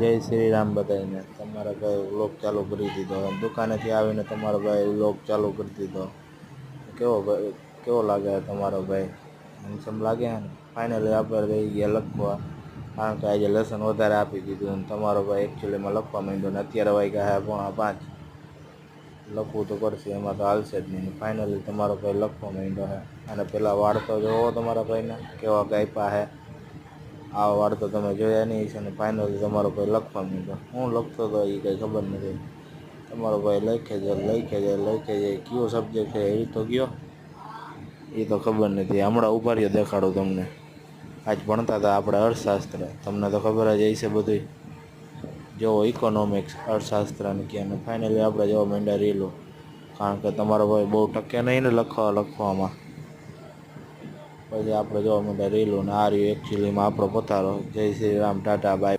જય શ્રી રામ બધાને. તમારા ભાઈ વ્લોગ ચાલુ કરી દીધો. દુકાનેથી આવીને તમારો ભાઈ વ્લોગ ચાલુ કરી દીધો. કેવો લાગે તમારો ભાઈ? હેન્ડસમ લાગે ને? ફાઇનલી આપણે રહી ગયા લખવા, કારણ કે આજે લેસન વધારે આપી દીધું અને તમારો ભાઈ એકચ્યુઅલીમાં લખવા માંડ્યો ને અત્યારે વાગ્યા હે 4:45. લખવું તો પડશે, એમાં તો હાલશે જ નહીં. ફાઇનલી તમારો ભાઈ લખવા માંડ્યો છે. અને પેલા વાળ તો જોવો તમારા ભાઈને કેવા કાપ્યા છે. આ વાળ તો તમે જોયા નહીં છે. ને ફાઇનલી તમારો ભાઈ લખવા માંડ્યો. હું લખતો હતો એ કંઈ ખબર નથી. તમારો ભાઈ લખે જાય. કયો સબ્જેક્ટ છે એ તો ગયો, એ તો ખબર નથી. હમણાં ઉભા રહ્યો દેખાડું તમને. આજ ભણતા હતા આપણે અર્થશાસ્ત્ર, તમને તો ખબર જ હશે બધું. જેવો ઇકોનોમિક્સ અર્થશાસ્ત્રની કે. અને ફાઇનલી આપણે જોવા માંડ્યા રીલો, કારણ કે તમારો ભાઈ બહુ ટકે નહીં ને લખવામાં. પછી આપણે જોવા માંડ્યા રીલો. ને આ રહ્યું એકચ્યુઅલીમાં આપણો પથારો. જય શ્રી રામ, ટાટા, બાય.